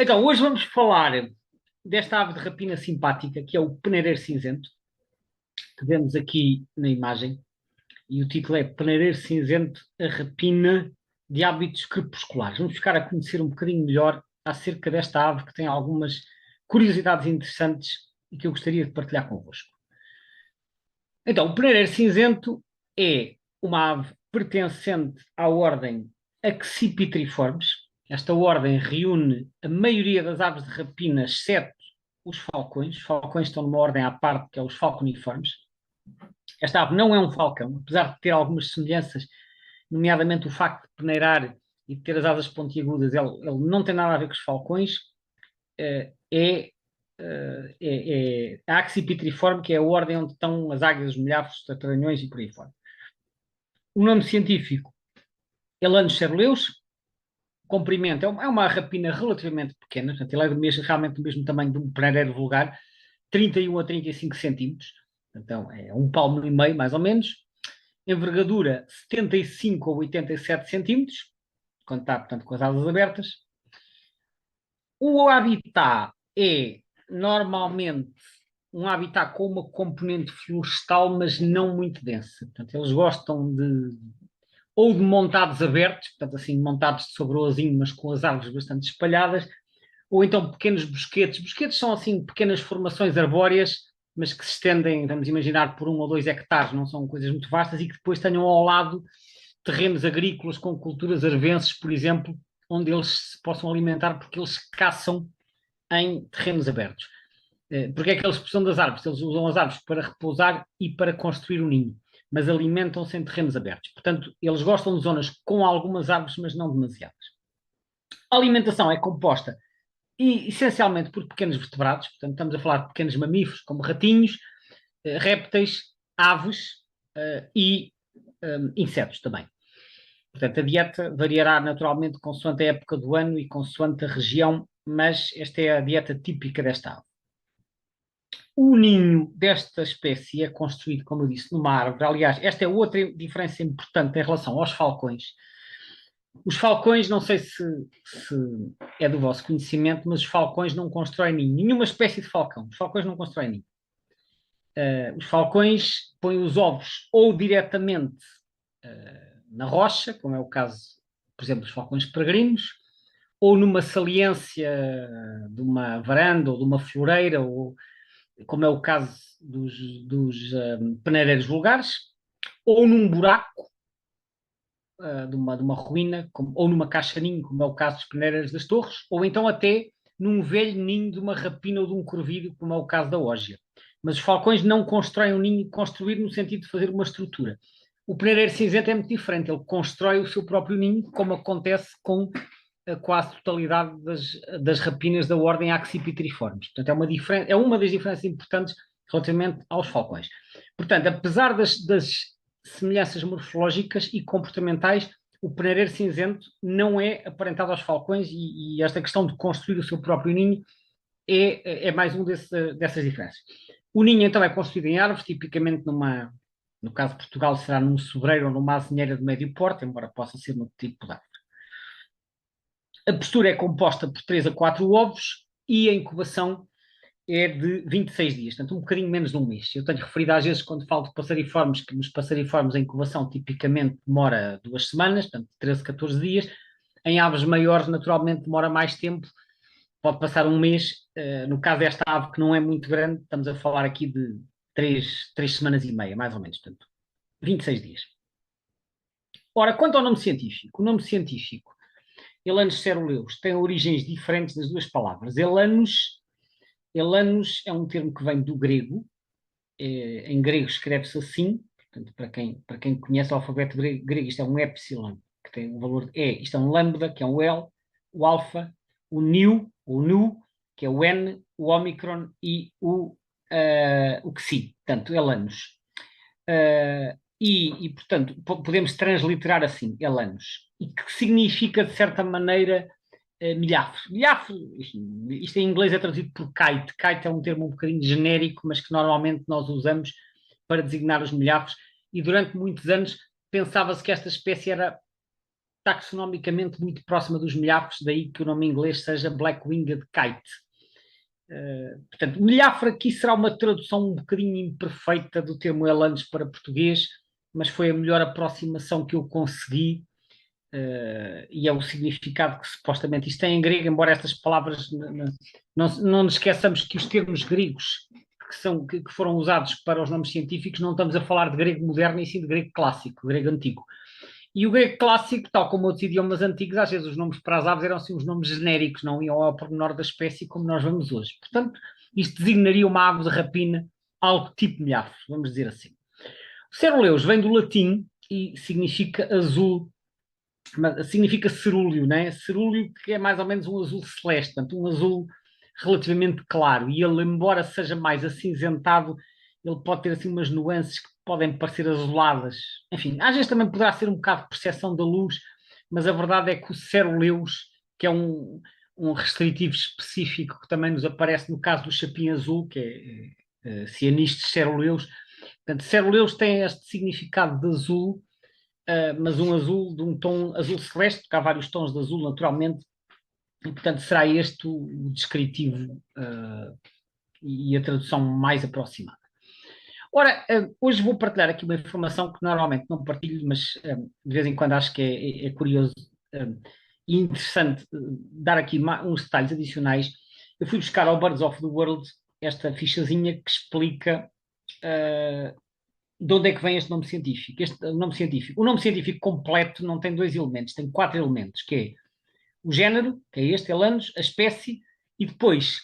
Então, hoje vamos falar desta ave de rapina simpática, que é o peneireiro cinzento, que vemos aqui na imagem, e o título é Peneireiro Cinzento, a rapina de hábitos crepusculares. Vamos ficar a conhecer um bocadinho melhor acerca desta ave que tem algumas curiosidades interessantes e que eu gostaria de partilhar convosco. Então, o peneireiro cinzento é uma ave pertencente à ordem Accipitriformes. Esta ordem reúne a maioria das aves de rapina, exceto os falcões. Os falcões estão numa ordem à parte, que é os falconiformes. Esta ave não é um falcão, apesar de ter algumas semelhanças, nomeadamente o facto de peneirar e de ter as asas pontiagudas, ele não tem nada a ver com os falcões. É a Accipitriforme, que é a ordem onde estão as águias, os milhafos, os trataranhões e por aí fora. O nome científico é Elanus ceruleus. Comprimento é uma rapina relativamente pequena, portanto, ele é realmente do mesmo tamanho de um pereireiro vulgar, 31 a 35 centímetros, então é um palmo e meio, mais ou menos. Envergadura 75 a 87 centímetros, quando está, portanto, com as asas abertas. O habitat é normalmente um habitat com uma componente florestal, mas não muito densa. Portanto, eles gostam ou de montados abertos, portanto, assim, montados sobre o azinho, mas com as árvores bastante espalhadas, ou então pequenos bosquetes. Bosquetes são, assim, pequenas formações arbóreas, mas que se estendem, vamos imaginar, por 1 ou 2 hectares, não são coisas muito vastas, e que depois tenham ao lado terrenos agrícolas com culturas arvenses, por exemplo, onde eles se possam alimentar, porque eles caçam em terrenos abertos. Porque é que eles precisam das árvores? Eles usam as árvores para repousar e para construir o ninho, mas alimentam-se em terrenos abertos. Portanto, eles gostam de zonas com algumas árvores, mas não demasiadas. A alimentação é composta essencialmente por pequenos vertebrados, portanto, estamos a falar de pequenos mamíferos, como ratinhos, répteis, aves e insetos também. Portanto, a dieta variará naturalmente consoante a época do ano e consoante a região, mas esta é a dieta típica desta ave. O ninho desta espécie é construído, como eu disse, numa árvore. Aliás, esta é outra diferença importante em relação aos falcões. Os falcões, não sei se é do vosso conhecimento, mas os falcões não constroem ninho. Nenhuma espécie de falcão. Os falcões não constroem ninho. Os falcões põem os ovos ou diretamente na rocha, como é o caso, por exemplo, dos falcões peregrinos, ou numa saliência de uma varanda ou de uma floreira, ou como é o caso dos peneireiros vulgares, ou num buraco de uma ruína, ou numa caixa-ninho, como é o caso dos peneireiros das torres, ou então até num velho ninho de uma rapina ou de um corvídeo, como é o caso da ógia. Mas os falcões não constroem um ninho, construir no sentido de fazer uma estrutura. O peneireiro cinzento é muito diferente, ele constrói o seu próprio ninho, como acontece com a quase totalidade das rapinas da ordem Accipitriformes. Portanto, é uma das diferenças importantes relativamente aos falcões. Portanto, apesar das semelhanças morfológicas e comportamentais, o peneireiro cinzento não é aparentado aos falcões e esta questão de construir o seu próprio ninho é mais dessas diferenças. O ninho, então, é construído em árvores, tipicamente no caso de Portugal, será num sobreiro ou numa azinheira de médio porte, embora possa ser no tipo de árvore. A postura é composta por 3 a 4 ovos e a incubação é de 26 dias, portanto um bocadinho menos de um mês. Eu tenho referido às vezes, quando falo de passariformes, que nos passariformes a incubação tipicamente demora 2 semanas, portanto 13, 14 dias. Em aves maiores, naturalmente, demora mais tempo, pode passar um mês. No caso desta ave, que não é muito grande, estamos a falar aqui de 3 semanas e meia, mais ou menos, portanto 26 dias. Ora, quanto ao nome científico, o nome científico Elanus ceruleus tem origens diferentes das duas palavras. Elanus é um termo que vem do grego. Em grego escreve-se assim, portanto, para quem conhece o alfabeto grego, isto é um epsilon, que tem um valor de E, isto é um lambda, que é um L, o alfa, o nu, que é o N, o omicron e o xi, portanto, Elanus. Portanto, podemos transliterar assim, Elanus, e que significa, de certa maneira, milhafo. Milhafo, isto em inglês é traduzido por kite. Kite é um termo um bocadinho genérico, mas que normalmente nós usamos para designar os milhafos, e durante muitos anos pensava-se que esta espécie taxonomicamente muito próxima dos milhafres, daí que o nome em inglês seja Black-Winged Kite. Portanto, milhafre aqui será uma tradução um bocadinho imperfeita do termo elandes para português, mas foi a melhor aproximação que eu consegui, e é o significado que supostamente isto tem em grego, embora estas palavras, não nos esqueçamos que os termos gregos que foram usados para os nomes científicos, não estamos a falar de grego moderno, e sim de grego clássico, grego antigo. E o grego clássico, tal como outros idiomas antigos, às vezes os nomes para as aves eram assim os nomes genéricos, não iam ao pormenor da espécie como nós vamos hoje. Portanto, isto designaria uma ave de rapina, algo tipo milhafre, vamos dizer assim. O ceruleus vem do latim e significa azul, significa cerúleo, né? Cerúleo, que é mais ou menos um azul celeste, portanto, um azul relativamente claro. E ele, embora seja mais acinzentado, ele pode ter assim umas nuances que podem parecer azuladas. Enfim, às vezes também poderá ser um bocado de percepção da luz, mas a verdade é que o ceruleus, que é um restritivo específico que também nos aparece no caso do chapim azul, que é Cyanistes ceruleus. Portanto, ceruleus tem este significado de azul, mas um azul de um tom azul celeste, porque há vários tons de azul naturalmente, e portanto será este o descritivo e a tradução mais aproximada. Ora, hoje vou partilhar aqui uma informação que normalmente não partilho, mas de vez em quando acho que é curioso e interessante dar aqui uns detalhes adicionais. Eu fui buscar ao Birds of the World esta fichazinha que explica de onde é que vem este nome científico. O nome científico completo não tem 2 elementos, tem 4 elementos, que é o género, que é este, Elanus, a espécie, e depois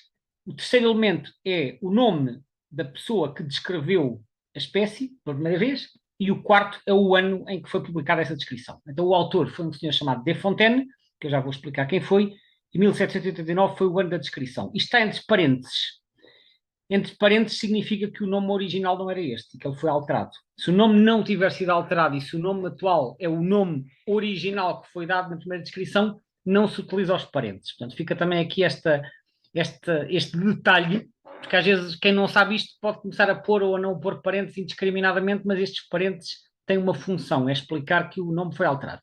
o terceiro elemento é o nome da pessoa que descreveu a espécie pela primeira vez, e o quarto é o ano em que foi publicada essa descrição. Então o autor foi um senhor chamado De Fontaine, que eu já vou explicar quem foi, e 1789 foi o ano da descrição. Isto está entre parênteses. Entre parênteses significa que o nome original não era este, que ele foi alterado. Se o nome não tiver sido alterado e se o nome atual é o nome original que foi dado na primeira descrição, não se utiliza os parênteses. Portanto, fica também aqui este detalhe, porque às vezes quem não sabe isto pode começar a pôr ou a não pôr parênteses indiscriminadamente, mas estes parênteses têm uma função, é explicar que o nome foi alterado.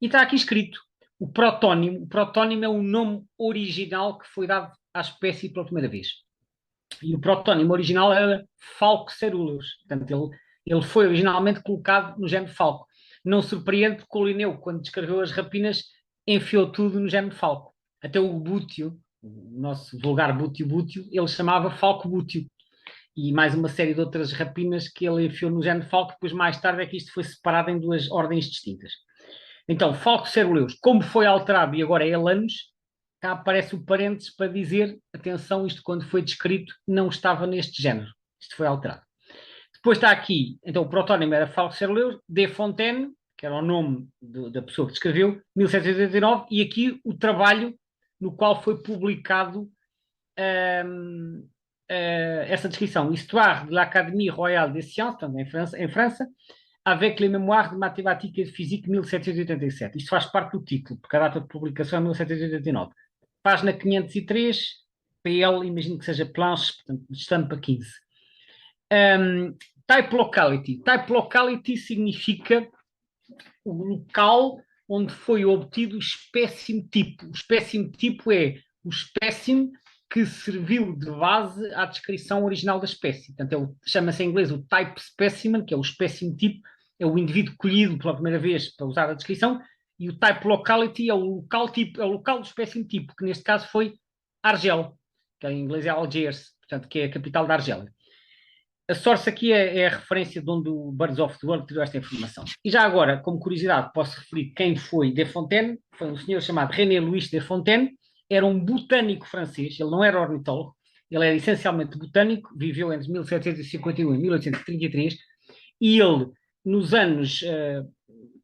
E está aqui escrito o protónimo. O protónimo é o nome original que foi dado à espécie pela primeira vez. E o protónimo original era Falco ceruleus. Portanto, ele foi originalmente colocado no género falco. Não surpreende porque o Linneu, quando descreveu as rapinas, enfiou tudo no género falco. Até o búteo, o nosso vulgar búteo, ele chamava falco búteo. E mais uma série de outras rapinas que ele enfiou no género falco, depois mais tarde é que isto foi separado em 2 ordens distintas. Então, falco ceruleus, como foi alterado e agora é Elanus, cá aparece o parênteses para dizer, atenção, isto quando foi descrito não estava neste género, isto foi alterado. Depois está aqui, então o protónimo era Falco ceruleus, De Fontaine, que era o nome da pessoa que descreveu, 1789, e aqui o trabalho no qual foi publicado essa descrição, Histoire de l'Académie Royale des Sciences, em França, avec les mémoires de mathématiques et de physique 1787. Isto faz parte do título, porque a data de publicação é 1789. Página 503, PL, imagino que seja planche, portanto, estampa 15. Type locality. Type locality significa o local onde foi obtido o espécime tipo. O espécime tipo é o espécime que serviu de base à descrição original da espécie. Portanto, chama-se em inglês o type specimen, que é o espécime tipo, é o indivíduo colhido pela primeira vez para usar a descrição, e o type locality é o local tipo, é o local do espécime tipo, que neste caso foi Argel, que em inglês é Algiers, portanto, que é a capital da Argélia. A source aqui é a referência de onde o Birds of the World tirou esta informação. E já agora, como curiosidade, posso referir quem foi De Fontaine. Foi um senhor chamado René Louis De Fontaine, era um botânico francês, ele não era ornitólogo, ele era essencialmente botânico, viveu entre 1751 e 1833, e ele, nos anos,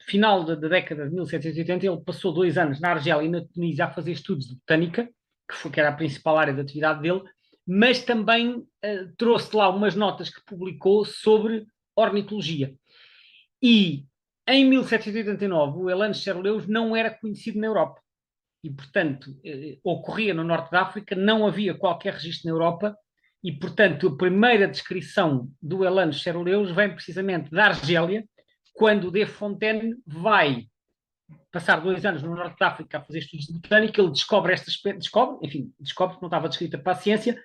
final da década de 1780, ele passou 2 anos na Argélia e na Tunísia a fazer estudos de botânica, que era a principal área de atividade dele, mas também trouxe lá umas notas que publicou sobre ornitologia. E em 1789 o Elanus ceruleus não era conhecido na Europa. E, portanto, ocorria no norte da África, não havia qualquer registro na Europa, e, portanto, a primeira descrição do Elanus ceruleus vem precisamente da Argélia, quando De Fontaine vai passar 2 anos no Norte de África a fazer estudos de botânica, ele descobre esta espécie, descobre, que não estava descrita para a ciência,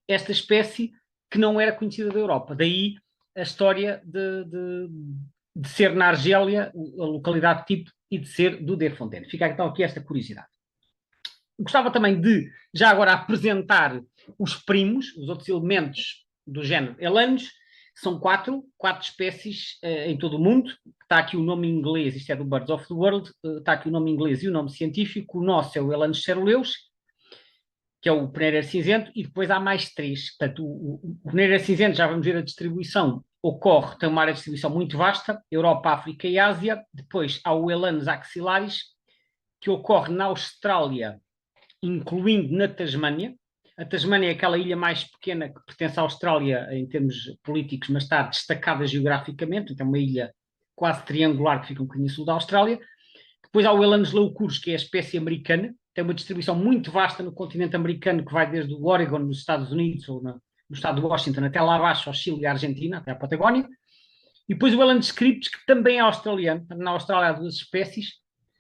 esta espécie que não era conhecida da Europa. Daí a história de ser na Argélia, a localidade tipo, e de ser do De Fontaine. Fica então aqui esta curiosidade. Gostava também de, já agora, apresentar os primos, os outros elementos do género Elanos. São quatro espécies em todo o mundo. Está aqui o nome em inglês, isto é do Birds of the World, está aqui o nome em inglês e o nome científico. O nosso é o Elanus ceruleus, que é o peneiro cinzento, e depois há mais três. Portanto, o peneiro cinzento, já vamos ver a distribuição, tem uma área de distribuição muito vasta, Europa, África e Ásia. Depois há o Elanus axillaris, que ocorre na Austrália, incluindo na Tasmânia. A Tasmânia é aquela ilha mais pequena que pertence à Austrália em termos políticos, mas está destacada geograficamente, então é uma ilha quase triangular que fica um bocadinho sul da Austrália. Depois há o Elanus leucurus, que é a espécie americana, tem uma distribuição muito vasta no continente americano, que vai desde o Oregon, nos Estados Unidos, ou no estado de Washington, até lá abaixo, ao Chile e à Argentina, até à Patagónia. E depois o Elanus scriptus, que também é australiano. Na Austrália há duas espécies,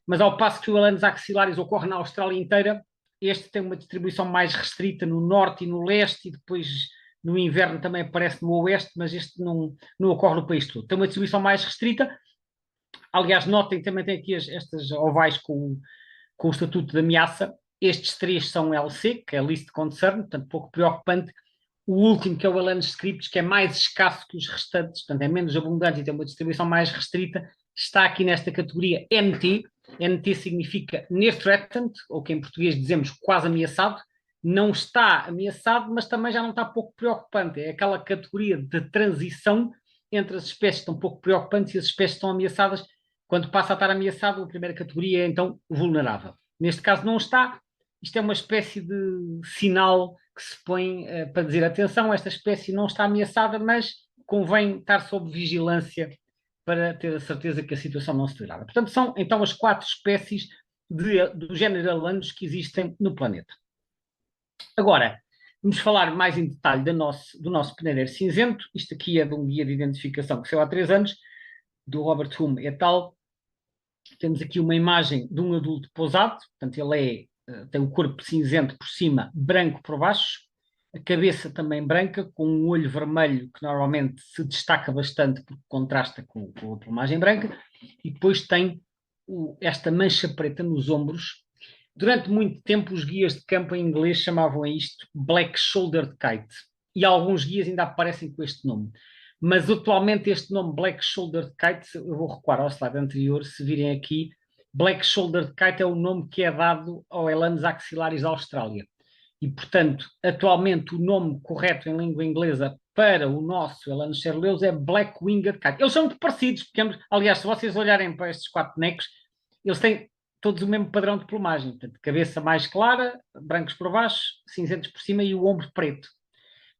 mas ao passo que o Elanus axillaris ocorre na Austrália inteira, este tem uma distribuição mais restrita no norte e no leste, e depois no inverno também aparece no oeste, mas este não ocorre no país todo. Tem uma distribuição mais restrita. Aliás, notem, também tem aqui estas ovais com o estatuto de ameaça. Estes três são LC, que é Least Concern, portanto pouco preocupante. O último, que é o Elanus scriptus, que é mais escasso que os restantes, portanto é menos abundante e tem uma distribuição mais restrita, está aqui nesta categoria NT. NT significa Near Threatened, ou que em português dizemos quase ameaçado. Não está ameaçado, mas também já não está pouco preocupante. É aquela categoria de transição entre as espécies que estão pouco preocupantes e as espécies que estão ameaçadas. Quando passa a estar ameaçado, a primeira categoria é então vulnerável. Neste caso não está. Isto é uma espécie de sinal que se põe para dizer, atenção, esta espécie não está ameaçada, mas convém estar sob vigilância para ter a certeza que a situação não se degrada. Portanto, são então as 4 espécies do género Elanus que existem no planeta. Agora, vamos falar mais em detalhe do nosso peneiro cinzento. Isto aqui é de um guia de identificação que saiu há 3 anos, do Robert Hume et al. Temos aqui uma imagem de um adulto pousado, portanto ele tem o corpo cinzento por cima, branco por baixo, a cabeça também branca, com um olho vermelho que normalmente se destaca bastante porque contrasta com a plumagem branca, e depois tem esta mancha preta nos ombros. Durante muito tempo os guias de campo em inglês chamavam a isto Black Shouldered Kite, e alguns guias ainda aparecem com este nome. Mas atualmente este nome Black Shouldered Kite, eu vou recuar ao slide anterior, se virem aqui, Black Shouldered Kite é o nome que é dado ao Elanus axillaris da Austrália. E, portanto, atualmente o nome correto em língua inglesa para o nosso Elanus ceruleus é Black Winged Kite. Eles são muito parecidos, porque, aliás, se vocês olharem para estes 4 bonecos, eles têm todos o mesmo padrão de plumagem. Portanto, cabeça mais clara, brancos por baixo, cinzentos por cima e o ombro preto.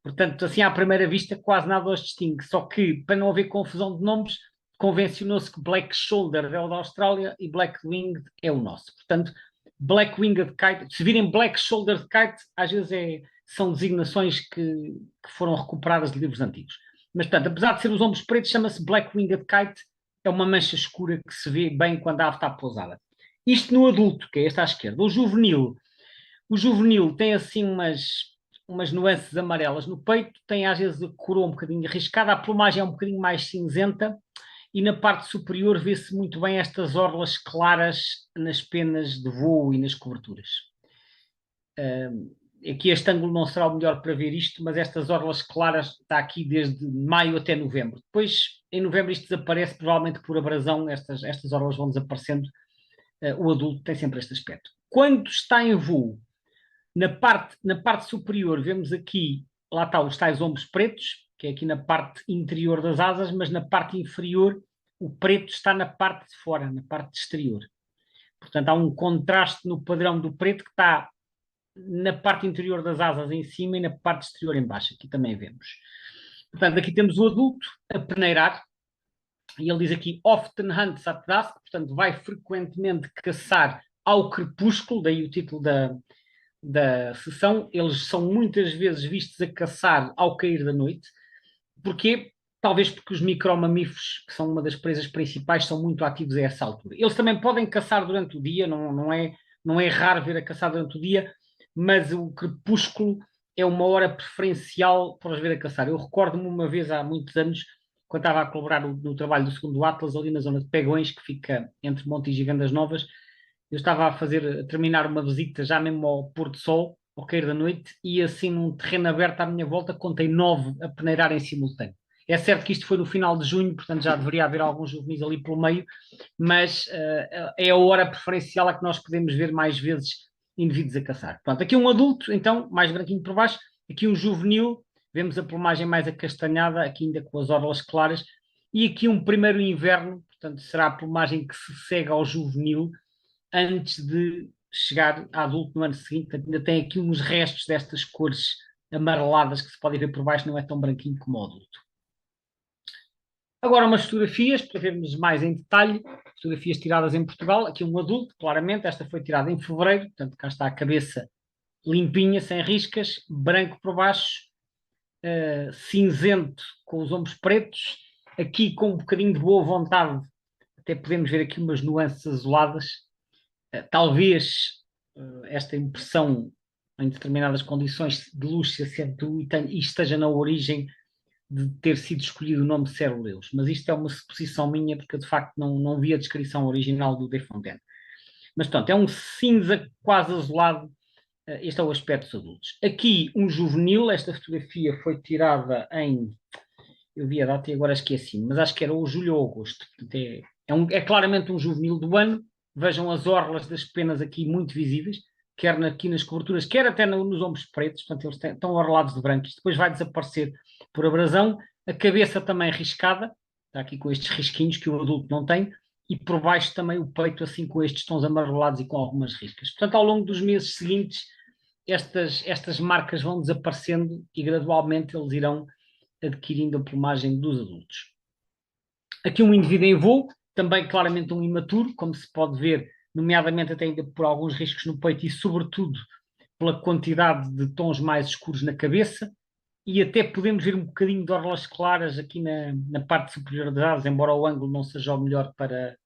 Portanto, assim, à primeira vista, quase nada os distingue. Só que, para não haver confusão de nomes, convencionou-se que Black Shoulder é o da Austrália e Black Winged é o nosso. Portanto, Black Winged Kite, se virem Black Shouldered Kite, às vezes são designações que foram recuperadas de livros antigos. Mas, portanto, apesar de ser os ombros pretos, chama-se Black Winged Kite, é uma mancha escura que se vê bem quando a ave está pousada. Isto no adulto, que é este à esquerda. O juvenil tem assim umas nuances amarelas no peito, tem às vezes a coroa um bocadinho arriscada, a plumagem é um bocadinho mais cinzenta, e na parte superior vê-se muito bem estas orlas claras nas penas de voo e nas coberturas. Aqui este ângulo não será o melhor para ver isto, mas estas orlas claras está aqui desde maio até novembro. Depois, em novembro, isto desaparece, provavelmente por abrasão, estas orlas vão desaparecendo. O adulto tem sempre este aspecto. Quando está em voo, na parte superior, vemos aqui, lá está, os tais ombros pretos, que é aqui na parte interior das asas, mas na parte inferior, o preto está na parte de fora, na parte exterior. Portanto, há um contraste no padrão do preto que está na parte interior das asas em cima e na parte exterior em baixo. Aqui também vemos. Portanto, aqui temos o adulto a peneirar, e ele diz aqui, often hunts at dusk, portanto, vai frequentemente caçar ao crepúsculo, daí o título da sessão. Eles são muitas vezes vistos a caçar ao cair da noite. Porquê? talvez porque os micromamíferos, que são uma das presas principais, são muito ativos a essa altura. Eles também podem caçar durante o dia, não é raro ver a caçar durante o dia, mas o crepúsculo é uma hora preferencial para os ver a caçar. Eu recordo-me uma vez há muitos anos, quando estava a colaborar no trabalho do segundo Atlas, ali na zona de Pegões, que fica entre Montijo e Gandas Novas, eu estava a terminar uma visita já mesmo ao pôr do sol, ao cair da noite, e assim num terreno aberto à minha volta, contei 9 a peneirar em simultâneo. É certo que isto foi no final de junho, portanto já deveria haver alguns juvenis ali pelo meio, mas é a hora preferencial a que nós podemos ver mais vezes indivíduos a caçar. Pronto, aqui um adulto, então, mais branquinho por baixo, aqui um juvenil, vemos a plumagem mais acastanhada, aqui ainda com as orlas claras, e aqui um primeiro inverno, portanto será a plumagem que se segue ao juvenil, antes de chegar a adulto no ano seguinte. Portanto, ainda tem aqui uns restos destas cores amareladas que se podem ver por baixo, não é tão branquinho como o adulto. Agora umas fotografias para vermos mais em detalhe, fotografias tiradas em Portugal, aqui um adulto, claramente, esta foi tirada em fevereiro, portanto cá está a cabeça limpinha, sem riscas, branco por baixo, cinzento com os ombros pretos, aqui com um bocadinho de boa vontade, até podemos ver aqui umas nuances azuladas, talvez esta impressão em determinadas condições de luz se acentue e esteja na origem de ter sido escolhido o nome Ceruleus, mas isto é uma suposição minha porque eu de facto não vi a descrição original do De Fontaine. Mas pronto, é um cinza quase azulado, este é o aspecto dos adultos. Aqui um juvenil, esta fotografia foi tirada eu vi a data e agora esqueci, mas acho que era o julho ou agosto, portanto é claramente um juvenil do ano. Vejam as orlas das penas aqui muito visíveis, quer aqui nas coberturas, quer até nos ombros pretos, portanto eles estão orlados de branco, isto depois vai desaparecer por abrasão, a cabeça também riscada, está aqui com estes risquinhos que o adulto não tem, e por baixo também o peito assim com estes tons amarelados e com algumas riscas. Portanto, ao longo dos meses seguintes, estas marcas vão desaparecendo e gradualmente eles irão adquirindo a plumagem dos adultos. Aqui um indivíduo em voo, também claramente um imaturo, como se pode ver, nomeadamente até ainda por alguns riscos no peito e sobretudo pela quantidade de tons mais escuros na cabeça, e até podemos ver um bocadinho de orlas claras aqui na parte superior das asas, embora o ângulo não seja o melhor para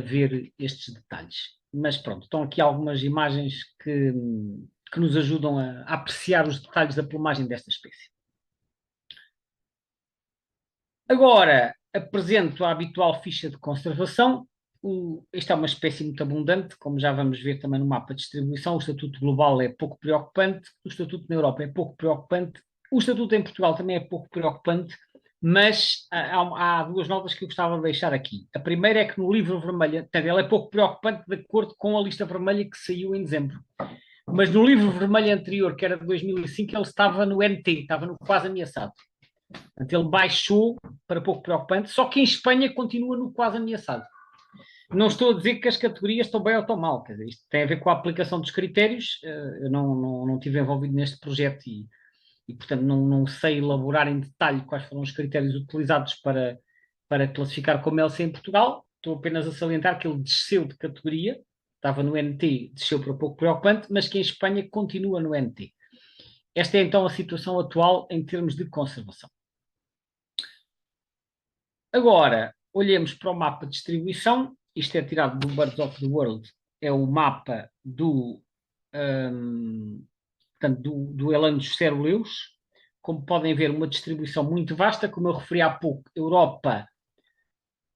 ver estes detalhes. Mas pronto, estão aqui algumas imagens que nos ajudam a apreciar os detalhes da plumagem desta espécie. Agora apresento a habitual ficha de conservação. Esta é uma espécie muito abundante, como já vamos ver também no mapa de distribuição. O estatuto global é pouco preocupante, o estatuto na Europa é pouco preocupante, o estatuto em Portugal também é pouco preocupante, mas há duas notas que eu gostava de deixar aqui. A primeira é que no livro vermelho, portanto, ele é pouco preocupante de acordo com a lista vermelha que saiu em dezembro. Mas no livro vermelho anterior, que era de 2005, ele estava no NT, estava no quase ameaçado. Portanto, ele baixou para pouco preocupante, só que em Espanha continua no quase ameaçado. Não estou a dizer que as categorias estão bem ou estão mal, quer dizer, isto tem a ver com a aplicação dos critérios. Eu não estive envolvido neste projeto e portanto, não sei elaborar em detalhe quais foram os critérios utilizados para classificar como LC em Portugal. Estou apenas a salientar que ele desceu de categoria, estava no NT, desceu para pouco preocupante, mas que em Espanha continua no NT. Esta é então a situação atual em termos de conservação. Agora, olhemos para o mapa de distribuição. Isto é tirado do Birds of the World. É o mapa portanto, do Elanus ceruleus. Como podem ver, uma distribuição muito vasta, como eu referi há pouco, Europa,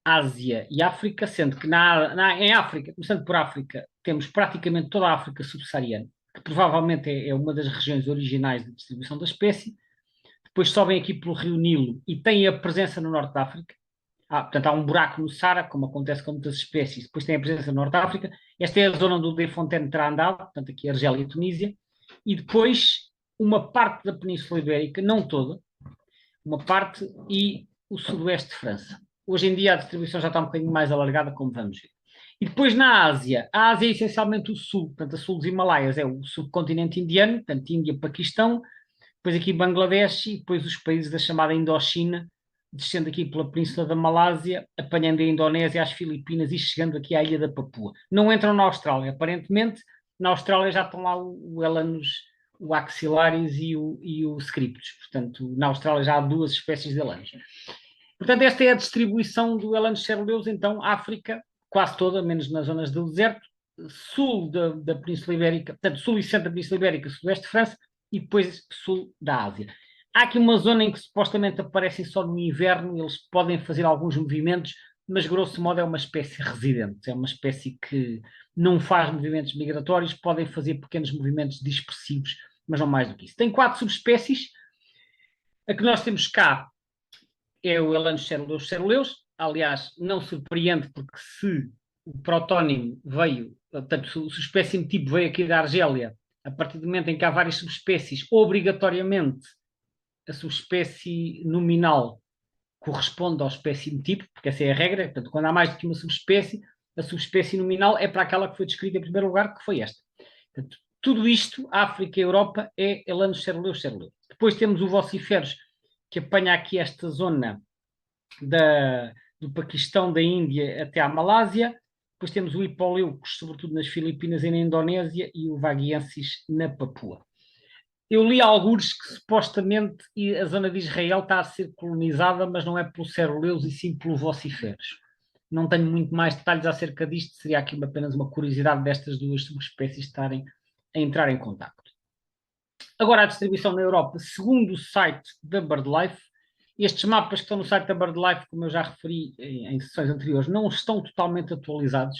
Ásia e África, sendo que em África, começando por África, temos praticamente toda a África subsaariana, que provavelmente é uma das regiões originais de distribuição da espécie. Depois sobem aqui pelo Rio Nilo e têm a presença no Norte da África. Portanto, há um buraco no Saara, como acontece com muitas espécies. Depois tem a presença no Norte da África. Esta é a zona onde o De Fontaine terá andado, portanto, aqui Argélia e Tunísia. E depois uma parte da Península Ibérica, não toda, uma parte e o sudoeste de França. Hoje em dia a distribuição já está um bocadinho mais alargada, como vamos ver. E depois na Ásia, a Ásia é essencialmente o sul, portanto, a sul dos Himalaias é o subcontinente indiano, portanto, Índia, Paquistão, depois aqui Bangladesh e depois os países da chamada Indochina, descendo aqui pela península da Malásia, apanhando a Indonésia, as Filipinas e chegando aqui à ilha da Papua. Não entram na Austrália, aparentemente. Na Austrália já estão lá o Elanus o Axillaris e o Scriptus. Portanto, na Austrália já há duas espécies de elanos. Portanto, esta é a distribuição do Elanus ceruleuso. Então, África, quase toda, menos nas zonas do deserto, sul da Península Ibérica, portanto, sul e centro da Península Ibérica, sudoeste de França, e depois sul da Ásia. Há aqui uma zona em que supostamente aparecem só no inverno, eles podem fazer alguns movimentos, mas grosso modo é uma espécie residente, é uma espécie que não faz movimentos migratórios, podem fazer pequenos movimentos dispersivos, mas não mais do que isso. Tem 4 subespécies. A que nós temos cá é o Elanus ceruleus. Aliás, não surpreende, porque se o protónimo veio, portanto, se o espécime tipo veio aqui da Argélia, a partir do momento em que há várias subespécies, obrigatoriamente a subespécie nominal corresponde ao espécime tipo, porque essa é a regra. Portanto, quando há mais do que uma subespécie, a subespécie nominal é para aquela que foi descrita em primeiro lugar, que foi esta. Portanto, tudo isto, África e Europa, é Elanus ceruleus. Depois temos o Vociferus, que apanha aqui esta zona do Paquistão, da Índia até à Malásia. Depois temos o Hipoleucos, sobretudo nas Filipinas e na Indonésia, e o Vaguiensis na Papua. Eu li alguns que supostamente a zona de Israel está a ser colonizada, mas não é pelo ceruleus e sim pelo Vociferus. Não tenho muito mais detalhes acerca disto, seria aqui apenas uma curiosidade destas duas subespécies estarem a entrar em contacto. Agora, a distribuição na Europa, segundo o site da BirdLife, estes mapas que estão no site da BirdLife, como eu já referi em sessões anteriores, não estão totalmente atualizados,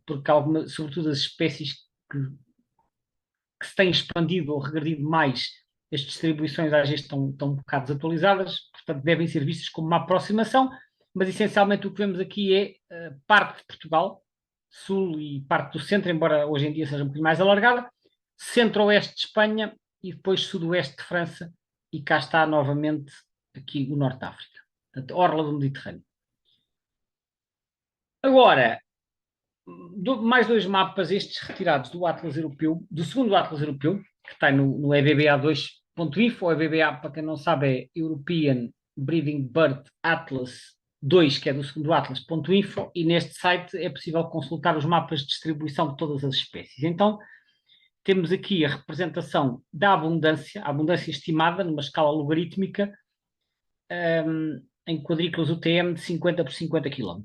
porque sobretudo as espécies que se têm expandido ou regredido mais, as distribuições às vezes estão um bocado desatualizadas, portanto devem ser vistas como uma aproximação, mas essencialmente o que vemos aqui é parte de Portugal, sul e parte do centro, embora hoje em dia seja um bocadinho mais alargada, centro-oeste de Espanha e depois sudoeste de França, e cá está novamente aqui o norte da África, portanto, orla do Mediterrâneo. Agora, mais 2 mapas, estes retirados do Atlas Europeu, do segundo Atlas Europeu, que está no EBBA2.info. O EBBA, para quem não sabe, é European Breeding Bird Atlas 2, que é do segundo Atlas.info, e neste site é possível consultar os mapas de distribuição de todas as espécies. Então, temos aqui a representação da abundância, a abundância estimada numa escala logarítmica, em quadrículas UTM de 50 por 50 km.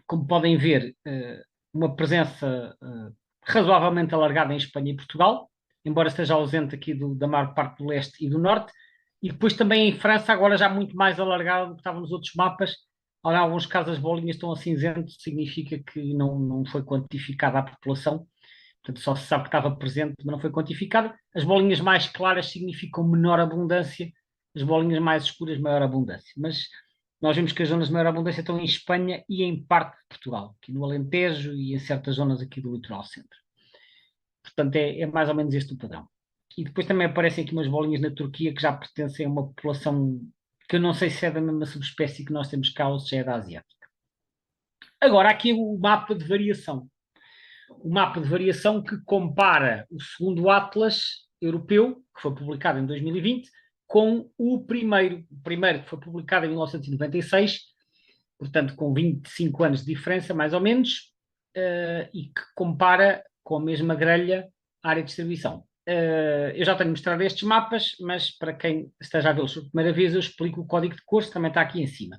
Como podem ver, uma presença razoavelmente alargada em Espanha e Portugal, embora esteja ausente aqui da maior parte do leste e do norte, e depois também em França, agora já muito mais alargada do que estava nos outros mapas. Em alguns casos as bolinhas estão a cinzento, significa que não foi quantificada a população, portanto só se sabe que estava presente, mas não foi quantificada. As bolinhas mais claras significam menor abundância, as bolinhas mais escuras maior abundância, mas nós vemos que as zonas de maior abundância estão em Espanha e em parte de Portugal, aqui no Alentejo e em certas zonas aqui do litoral centro. Portanto, é mais ou menos este o padrão. E depois também aparecem aqui umas bolinhas na Turquia que já pertencem a uma população que eu não sei se é da mesma subespécie que nós temos cá ou se é da asiática. Agora, aqui o mapa de variação. O mapa de variação que compara o segundo Atlas europeu, que foi publicado em 2020, com o primeiro que foi publicado em 1996, portanto com 25 anos de diferença, mais ou menos, e que compara com a mesma grelha a área de distribuição. Eu já tenho mostrado estes mapas, mas para quem esteja a vê-los pela primeira vez, eu explico o código de cores, também está aqui em cima.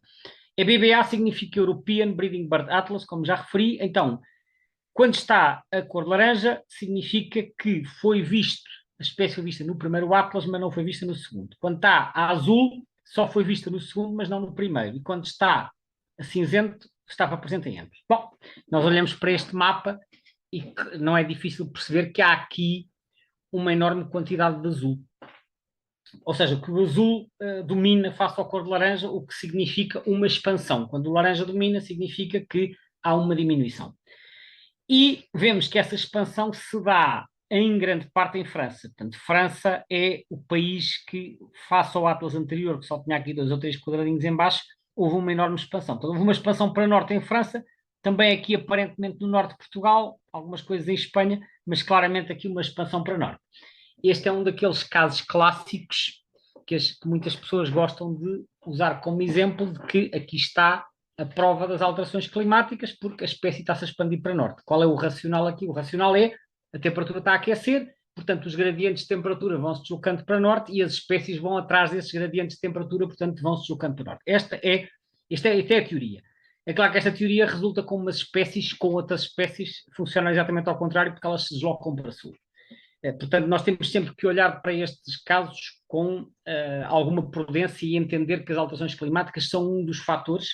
EBBA significa European Breeding Bird Atlas, como já referi. Então, quando está a cor laranja, significa que foi visto, a espécie foi vista no primeiro Atlas, mas não foi vista no segundo. Quando está a azul, só foi vista no segundo, mas não no primeiro. E quando está a cinzento, estava presente em ambos. Bom, nós olhamos para este mapa e não é difícil perceber que há aqui uma enorme quantidade de azul. Ou seja, que o azul domina face ao cor de laranja, o que significa uma expansão. Quando o laranja domina, significa que há uma diminuição. E vemos que essa expansão se dá em grande parte em França. Portanto, França é o país que, face ao Atlas anterior, que só tinha aqui 2 ou 3 quadradinhos em baixo, houve uma enorme expansão. Então, houve uma expansão para norte em França, também aqui aparentemente no norte de Portugal, algumas coisas em Espanha, mas claramente aqui uma expansão para norte. Este é um daqueles casos clássicos que muitas pessoas gostam de usar como exemplo de que aqui está a prova das alterações climáticas, porque a espécie está-se a expandir para norte. Qual é o racional aqui? O racional é a temperatura está a aquecer, portanto os gradientes de temperatura vão se deslocando para norte e as espécies vão atrás desses gradientes de temperatura, portanto vão se deslocando para norte. Esta é a teoria. É claro que esta teoria resulta com umas espécies, com outras espécies, funciona exatamente ao contrário, porque elas se deslocam para sul. Portanto, nós temos sempre que olhar para estes casos com alguma prudência e entender que as alterações climáticas são um dos fatores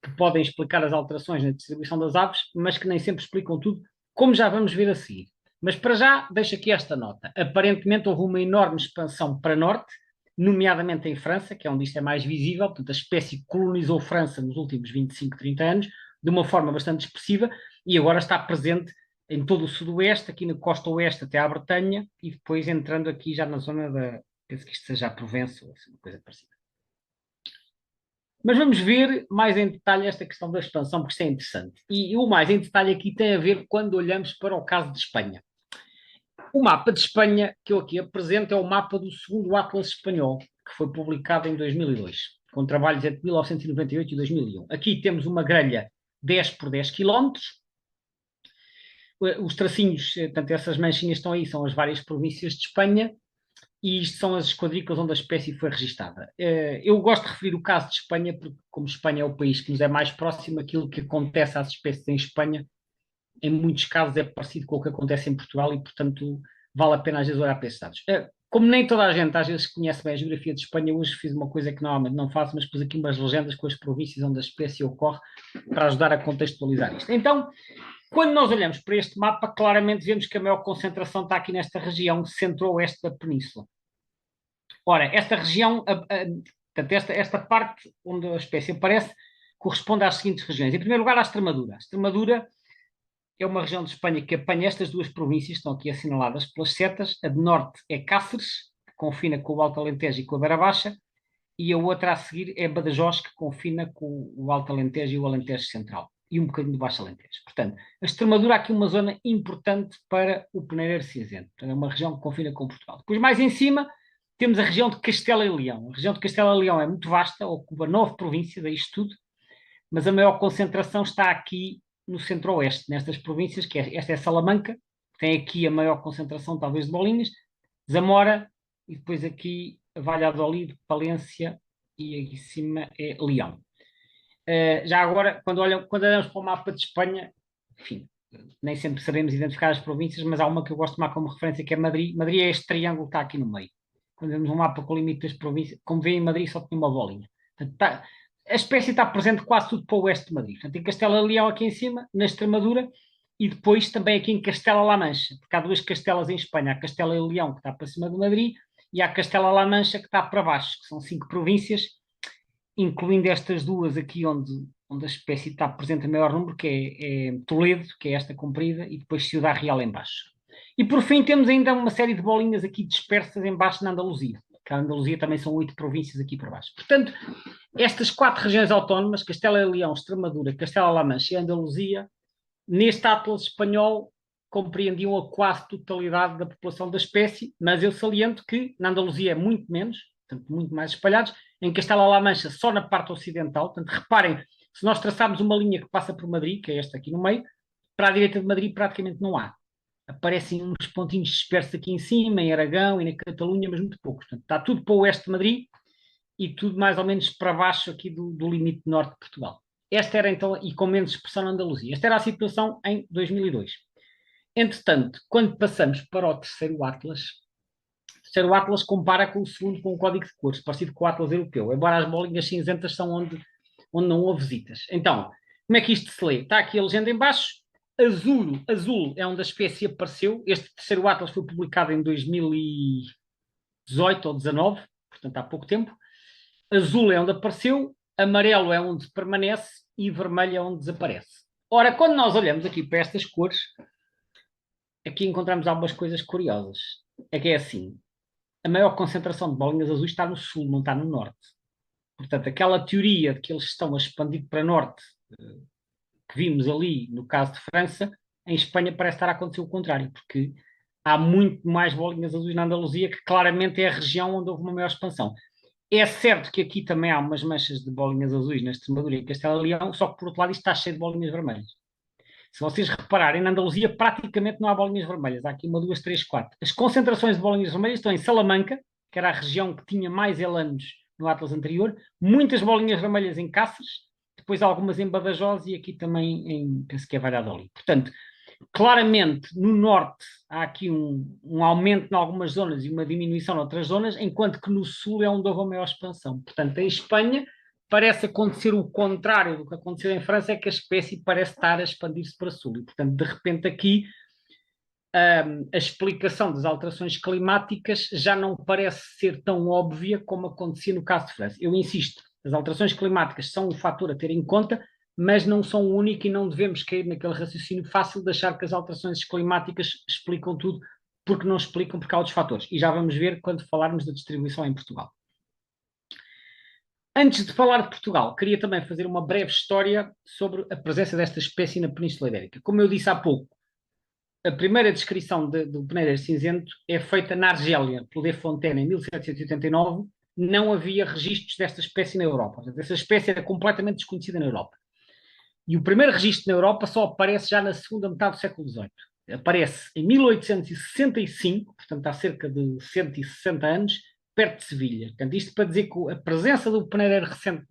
que podem explicar as alterações na distribuição das aves, mas que nem sempre explicam tudo, como já vamos ver a seguir. Mas para já, deixo aqui esta nota. Aparentemente houve uma enorme expansão para norte, nomeadamente em França, que é onde isto é mais visível, portanto a espécie colonizou França nos últimos 25, 30 anos, de uma forma bastante expressiva, e agora está presente em todo o sudoeste, aqui na costa oeste até à Bretanha, e depois entrando aqui já na zona da, penso que isto seja a Provença, ou assim, uma coisa parecida. Mas vamos ver mais em detalhe esta questão da expansão, porque isto é interessante. E o mais em detalhe aqui tem a ver quando olhamos para o caso de Espanha. O mapa de Espanha que eu aqui apresento é o mapa do segundo Atlas espanhol, que foi publicado em 2002, com trabalhos entre 1998 e 2001. Aqui temos uma grelha 10 por 10 quilómetros. Os tracinhos, portanto, essas manchinhas estão aí, são as várias províncias de Espanha, e isto são as quadrículas onde a espécie foi registada. Eu gosto de referir o caso de Espanha, porque como Espanha é o país que nos é mais próximo, aquilo que acontece às espécies em Espanha, em muitos casos é parecido com o que acontece em Portugal e, portanto, vale a pena às vezes olhar para esses dados. Como nem toda a gente às vezes conhece bem a geografia de Espanha, hoje fiz uma coisa que normalmente não faço, mas pus aqui umas legendas com as províncias onde a espécie ocorre para ajudar a contextualizar isto. Então, quando nós olhamos para este mapa, claramente vemos que a maior concentração está aqui nesta região centro-oeste da península. Ora, esta região, portanto, esta parte onde a espécie aparece, corresponde às seguintes regiões. Em primeiro lugar, à Extremadura. A Extremadura é uma região de Espanha que apanha estas duas províncias, estão aqui assinaladas pelas setas. A de norte é Cáceres, que confina com o Alto Alentejo e com a Beira Baixa, e a outra a seguir é Badajoz, que confina com o Alto Alentejo e o Alentejo Central, e um bocadinho de Baixo Alentejo. Portanto, a Extremadura é aqui uma zona importante para o peneireiro cinzento. Portanto, é uma região que confina com Portugal. Depois, mais em cima, temos a região de Castela e Leão. A região de Castela e Leão é muito vasta, ocupa 9 províncias, é isto tudo, mas a maior concentração está aqui no centro-oeste, nestas províncias, que esta é Salamanca, tem aqui a maior concentração, talvez, de bolinhas, Zamora, e depois aqui Valladolid, Palência, e aqui em cima é Leão. Já agora, quando olhamos para o mapa de Espanha, enfim, nem sempre sabemos identificar as províncias, mas há uma que eu gosto de tomar como referência, que é Madrid. Madrid é este triângulo que está aqui no meio. Quando vemos um mapa com o limite das províncias, como vê em Madrid, só tem uma bolinha. Portanto, a espécie está presente quase tudo para o oeste de Madrid. Portanto, em Castela e Leão aqui em cima, na Extremadura, e depois também aqui em Castela-La Mancha, porque há duas Castelas em Espanha, a Castela e Leão, que está para cima de Madrid, e a Castela-La Mancha, que está para baixo, que são 5 províncias, incluindo estas duas aqui onde a espécie está presente em maior número, que é Toledo, que é esta comprida, e depois Ciudad Real em baixo. E por fim temos ainda uma série de bolinhas aqui dispersas em baixo na Andaluzia, que a Andaluzia também são 8 províncias aqui para baixo. Portanto, estas 4 regiões autónomas, Castela e Leão, Extremadura, Castela-La Mancha e Andaluzia, neste atlas espanhol compreendiam a quase totalidade da população da espécie, mas eu saliento que na Andaluzia é muito menos, portanto, muito mais espalhados. Em Castela-La Mancha, só na parte ocidental. Portanto, reparem, se nós traçarmos uma linha que passa por Madrid, que é esta aqui no meio, para a direita de Madrid praticamente não há. Aparecem uns pontinhos dispersos aqui em cima, em Aragão e na Catalunha, mas muito poucos. Portanto, está tudo para o oeste de Madrid e tudo mais ou menos para baixo aqui do limite norte de Portugal. Esta era então, e com menos expressão na Andaluzia. Esta era a situação em 2002. Entretanto, quando passamos para o terceiro Atlas compara com o segundo com o código de cores, parecido com o Atlas europeu, embora as bolinhas cinzentas são onde não houve visitas. Então, como é que isto se lê? Está aqui a legenda em baixo. Azul é onde a espécie apareceu. Este terceiro Atlas foi publicado em 2018 ou 2019, portanto há pouco tempo. Azul é onde apareceu, amarelo é onde permanece e vermelho é onde desaparece. Ora, quando nós olhamos aqui para estas cores, aqui encontramos algumas coisas curiosas. É que é assim, a maior concentração de bolinhas azuis está no sul, não está no norte. Portanto, aquela teoria de que eles estão a expandir para norte, que vimos ali no caso de França, em Espanha parece estar a acontecer o contrário, porque há muito mais bolinhas azuis na Andaluzia, que claramente é a região onde houve uma maior expansão. É certo que aqui também há umas manchas de bolinhas azuis na Extremadura e Castela e Leão, só que por outro lado isto está cheio de bolinhas vermelhas. Se vocês repararem, na Andaluzia praticamente não há bolinhas vermelhas. Há aqui uma, duas, três, quatro. As concentrações de bolinhas vermelhas estão em Salamanca, que era a região que tinha mais elanos no Atlas anterior, muitas bolinhas vermelhas em Cáceres, depois algumas em Badajoz e aqui também em, penso que é Valladolid. Portanto, claramente, no norte há aqui um aumento em algumas zonas e uma diminuição em outras zonas, enquanto que no sul é onde houve a maior expansão. Portanto, em Espanha parece acontecer o contrário do que aconteceu em França, é que a espécie parece estar a expandir-se para sul. E, portanto, de repente aqui a explicação das alterações climáticas já não parece ser tão óbvia como acontecia no caso de França. Eu insisto, as alterações climáticas são um fator a ter em conta, mas não são o único e não devemos cair naquele raciocínio fácil de achar que as alterações climáticas explicam tudo, porque não explicam, porque há outros fatores. E já vamos ver quando falarmos da distribuição em Portugal. Antes de falar de Portugal, queria também fazer uma breve história sobre a presença desta espécie na Península Ibérica. Como eu disse há pouco, a primeira descrição do peneiro cinzento é feita na Argélia, pelo De Fontaine, em 1789. Não havia registros desta espécie na Europa. Portanto, essa espécie era completamente desconhecida na Europa. E o primeiro registro na Europa só aparece já na segunda metade do século XVIII. Aparece em 1865, portanto há cerca de 160 anos, perto de Sevilha. Portanto, isto para dizer que a presença do peneireiro recente,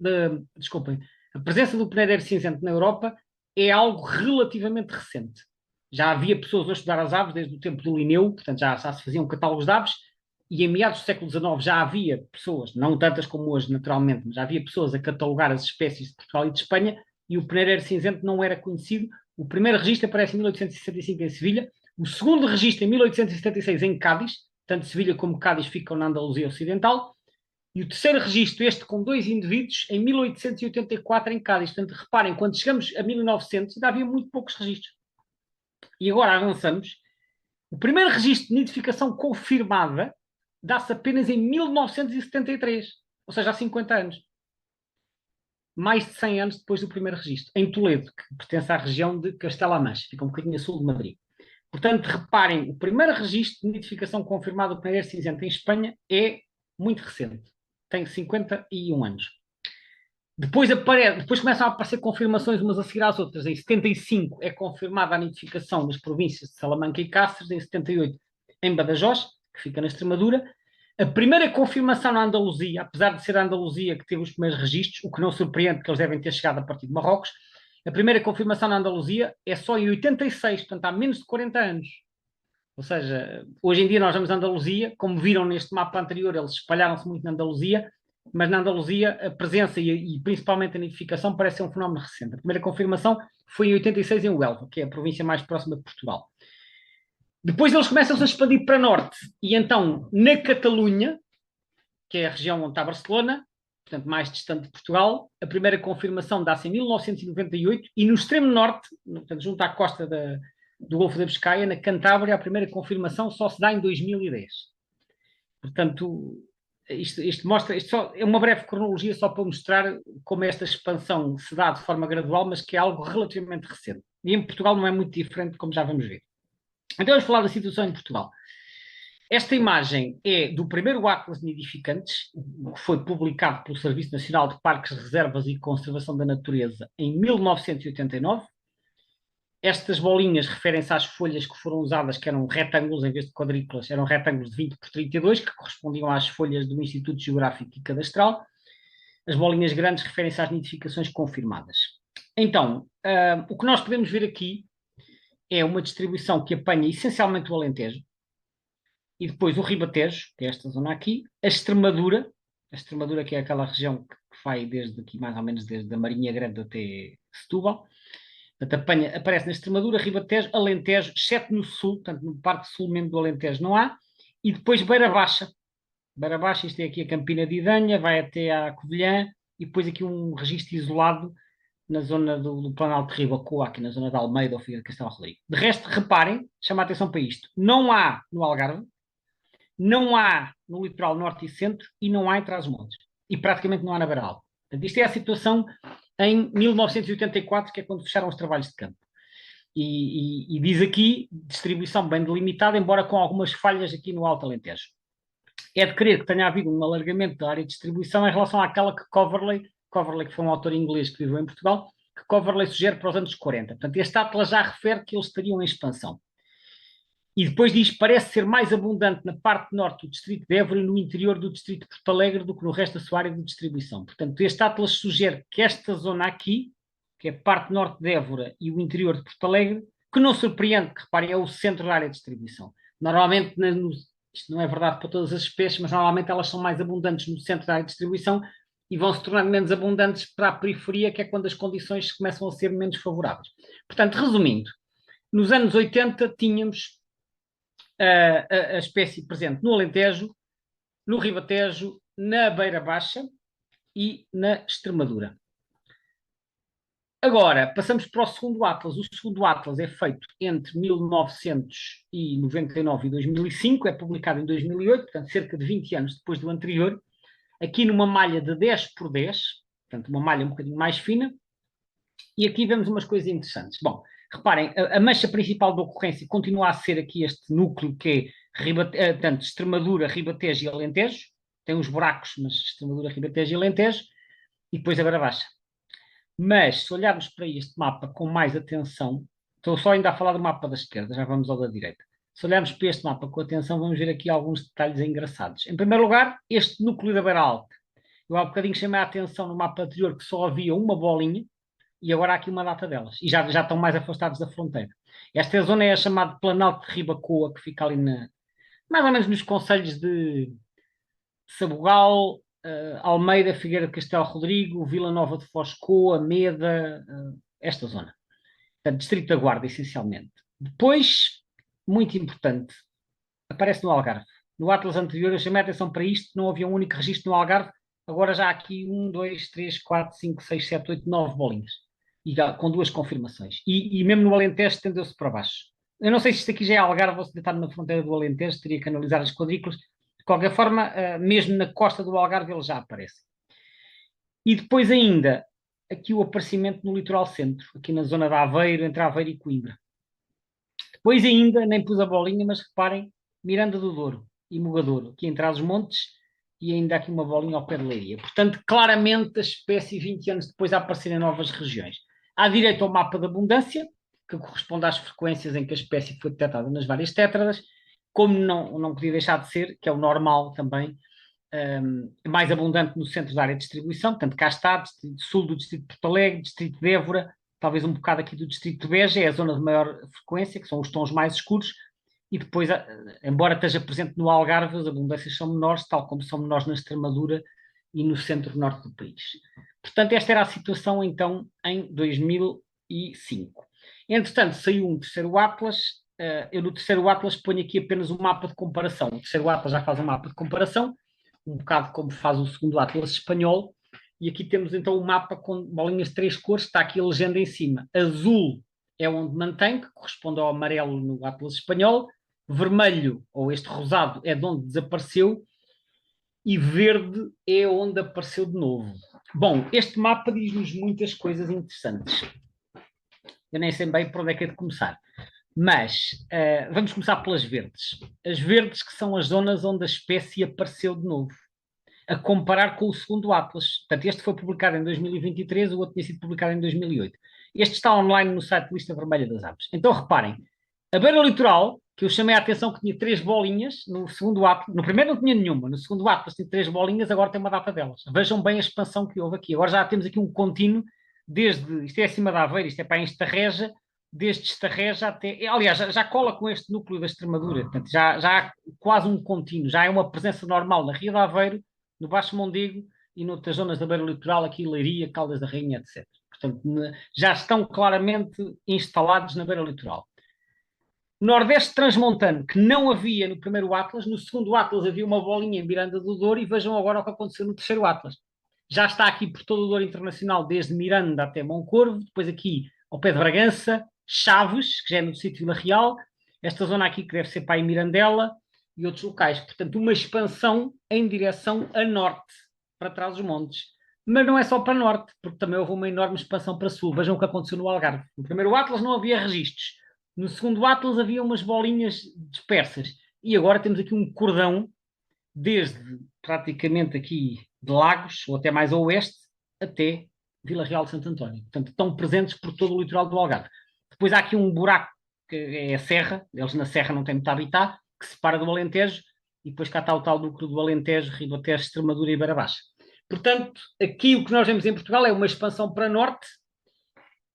desculpem, a presença do peneireiro cinzento na Europa é algo relativamente recente. Já havia pessoas a estudar as aves desde o tempo do Linneu, portanto já se faziam catálogos de aves, e em meados do século XIX já havia pessoas, não tantas como hoje naturalmente, mas já havia pessoas a catalogar as espécies de Portugal e de Espanha, e o peneireiro cinzento não era conhecido. O primeiro registro aparece em 1865 em Sevilha, o segundo registro em 1876 em Cádiz, tanto Sevilha como Cádiz ficam na Andaluzia Ocidental, e o terceiro registro, este com 2 indivíduos, em 1884 em Cádiz. Portanto, reparem, quando chegamos a 1900 ainda havia muito poucos registros. E agora avançamos. O primeiro registro de nidificação confirmada dá-se apenas em 1973, ou seja, há 50 anos. Mais de 100 anos depois do primeiro registro, em Toledo, que pertence à região de Castela-Mancha, fica um bocadinho a sul de Madrid. Portanto, reparem, o primeiro registro de nidificação confirmado do peneireiro cinzento em Espanha é muito recente, tem 51 anos. Depois começam a aparecer confirmações umas a seguir às outras. Em 75 é confirmada a nidificação das províncias de Salamanca e Cáceres, em 78 em Badajoz, que fica na Extremadura. A primeira confirmação na Andaluzia, apesar de ser a Andaluzia que teve os primeiros registros, o que não surpreende porque eles devem ter chegado a partir de Marrocos, a primeira confirmação na Andaluzia é só em 86, portanto há menos de 40 anos. Ou seja, hoje em dia nós vamos à Andaluzia, como viram neste mapa anterior, eles espalharam-se muito na Andaluzia, mas na Andaluzia a presença e principalmente a nidificação parece ser um fenómeno recente. A primeira confirmação foi em 86 em Huelva, que é a província mais próxima de Portugal. Depois eles começam-se a expandir para norte, e então na Catalunha, que é a região onde está Barcelona, portanto mais distante de Portugal, a primeira confirmação dá-se em 1998, e no extremo norte, portanto junto à costa do Golfo da Biscaia, na Cantábria, a primeira confirmação só se dá em 2010. Portanto, isto mostra, isto só é uma breve cronologia só para mostrar como esta expansão se dá de forma gradual, mas que é algo relativamente recente. E em Portugal não é muito diferente, como já vamos ver. Então vamos falar da situação em Portugal. Esta imagem é do primeiro Atlas de Nidificantes, que foi publicado pelo Serviço Nacional de Parques, Reservas e Conservação da Natureza em 1989. Estas bolinhas referem-se às folhas que foram usadas, que eram retângulos em vez de quadrículas, eram retângulos de 20 por 32, que correspondiam às folhas do Instituto Geográfico e Cadastral. As bolinhas grandes referem-se às nidificações confirmadas. Então, o que nós podemos ver aqui é uma distribuição que apanha essencialmente o Alentejo, e depois o Ribatejo, que é esta zona aqui, a Extremadura que é aquela região que vai desde aqui, mais ou menos desde a Marinha Grande até Setúbal. Portanto, aparece na Extremadura, Ribatejo, Alentejo, exceto no sul, portanto, no parte sul mesmo do Alentejo não há, e depois Beira Baixa. Beira Baixa, isto é aqui a Campina de Idanha, vai até à Covilhã, e depois aqui um registro isolado na zona do Planalto de Ribacoa, aqui na zona de Almeida ou Figueira de Castelo Rodrigo. De resto, reparem, chama a atenção para isto, não há no Algarve, não há no litoral norte e centro e não há em Trás-os-Montes. E praticamente não há na Beira Alta. Portanto, isto é a situação em 1984, que é quando fecharam os trabalhos de campo. E diz aqui, distribuição bem delimitada, embora com algumas falhas aqui no Alto Alentejo. É de crer que tenha havido um alargamento da área de distribuição em relação àquela que Coverley, que foi um autor inglês que viveu em Portugal, que Coverley sugere para os anos 40. Portanto, este Atlas já refere que eles estariam em expansão. E depois diz, parece ser mais abundante na parte norte do distrito de Évora e no interior do distrito de Porto Alegre do que no resto da sua área de distribuição. Portanto, este Atlas sugere que esta zona aqui, que é a parte norte de Évora e o interior de Porto Alegre, que não surpreende, que reparem, é o centro da área de distribuição. Normalmente, isto não é verdade para todas as espécies, mas normalmente elas são mais abundantes no centro da área de distribuição e vão se tornando menos abundantes para a periferia, que é quando as condições começam a ser menos favoráveis. Portanto, resumindo, nos anos 80 tínhamos a espécie presente no Alentejo, no Ribatejo, na Beira Baixa e na Extremadura. Agora, passamos para o segundo Atlas. O segundo Atlas é feito entre 1999 e 2005, é publicado em 2008, portanto, cerca de 20 anos depois do anterior, aqui numa malha de 10 por 10, portanto, uma malha um bocadinho mais fina, e aqui vemos umas coisas interessantes. Bom, reparem, a mancha principal da ocorrência continua a ser aqui este núcleo que é portanto, Extremadura, Ribatejo e Alentejo, tem uns buracos, mas Extremadura, Ribatejo e Alentejo, e depois a Beira Baixa. Mas, se olharmos para este mapa com mais atenção, estou só ainda a falar do mapa da esquerda, já vamos ao da direita. Se olharmos para este mapa com atenção, vamos ver aqui alguns detalhes engraçados. Em primeiro lugar, este núcleo da Beira Alta. Eu há bocadinho chamei a atenção no mapa anterior que só havia uma bolinha, e agora há aqui uma data delas, e já estão mais afastados da fronteira. Esta zona é a chamada Planalto de Ribacoa, que fica ali mais ou menos nos concelhos de Sabugal, Almeida, Figueira de Castelo Rodrigo, Vila Nova de Foz, Coa, Meda, esta zona. Portanto, Distrito da Guarda, essencialmente. Depois, muito importante, aparece no Algarve. No Atlas anterior eu chamei a atenção para isto, não havia um único registro no Algarve, agora já há aqui 1, 2, 3, 4, 5, 6, 7, 8, 9 bolinhas. E com duas confirmações. E mesmo no Alentejo estendeu-se para baixo. Eu não sei se isto aqui já é Algarve ou se está na fronteira do Alentejo, teria que analisar as quadrículas. De qualquer forma, mesmo na costa do Algarve ele já aparece. E depois ainda, aqui o aparecimento no litoral centro, aqui na zona de Aveiro, entre Aveiro e Coimbra. Depois ainda, nem pus a bolinha, mas reparem, Miranda do Douro e Mogadouro, aqui entre os montes, e ainda aqui uma bolinha ao pé de Leiria. Portanto, claramente a espécie 20 anos depois a aparecer em novas regiões. À direita o mapa de abundância, que corresponde às frequências em que a espécie foi detectada nas várias tétradas, como não podia deixar de ser, que é o normal também, mais abundante no centro da área de distribuição, portanto cá está, distrito sul do distrito de Porto Alegre, distrito de Évora, talvez um bocado aqui do distrito de Beja, é a zona de maior frequência, que são os tons mais escuros, e depois, embora esteja presente no Algarve, as abundâncias são menores, tal como são menores na Extremadura e no centro-norte do país. Portanto, esta era a situação, então, em 2005. Entretanto, saiu um terceiro Atlas. Eu no terceiro Atlas ponho aqui apenas um mapa de comparação. O terceiro Atlas já faz um mapa de comparação, um bocado como faz o segundo Atlas espanhol, e aqui temos então um mapa com bolinhas de três cores, está aqui a legenda em cima. Azul é onde mantém, que corresponde ao amarelo no Atlas espanhol, vermelho, ou este rosado, é de onde desapareceu, e verde é onde apareceu de novo. Bom, este mapa diz-nos muitas coisas interessantes. Eu nem sei bem por onde é que é de começar. Mas vamos começar pelas verdes. As verdes que são as zonas onde a espécie apareceu de novo, a comparar com o segundo Atlas. Portanto, este foi publicado em 2023, o outro tinha sido publicado em 2008. Este está online no site Lista Vermelha das Aves. Então, reparem, a beira litoral, que eu chamei a atenção que tinha três bolinhas, no segundo Atlas, no primeiro não tinha nenhuma, no segundo Atlas tinha três bolinhas, agora tem uma data delas. Vejam bem a expansão que houve aqui. Agora já temos aqui um contínuo, isto é acima da Aveiro, isto é para a Estarreja, desde Estarreja até... Aliás, já cola com este núcleo da Extremadura, portanto, já há quase um contínuo, já é uma presença normal na Ria de Aveiro, no Baixo Mondego e noutras zonas da beira litoral, aqui Leiria, Caldas da Rainha, etc. Portanto, já estão claramente instalados na beira litoral. Nordeste transmontano, que não havia no primeiro Atlas, no segundo Atlas havia uma bolinha em Miranda do Douro e vejam agora o que aconteceu no terceiro Atlas. Já está aqui por todo o Douro Internacional, desde Miranda até Moncorvo, depois aqui ao pé de Bragança, Chaves, que já é no sítio Vila Real, esta zona aqui que deve ser para aí Mirandela e outros locais. Portanto, uma expansão em direção a norte, para trás dos montes. Mas não é só para norte, porque também houve uma enorme expansão para sul. Vejam o que aconteceu no Algarve. No primeiro Atlas não havia registros. No segundo Atlas havia umas bolinhas dispersas. E agora temos aqui um cordão, desde praticamente aqui de Lagos, ou até mais a oeste, até Vila Real de Santo António. Portanto, estão presentes por todo o litoral do Algarve. Depois há aqui um buraco, que é a Serra, eles na Serra não têm muito habitat, que separa do Alentejo, e depois cá está o tal núcleo do Alentejo, Ribatejo, Extremadura e Beira Baixa. Portanto, aqui o que nós vemos em Portugal é uma expansão para norte,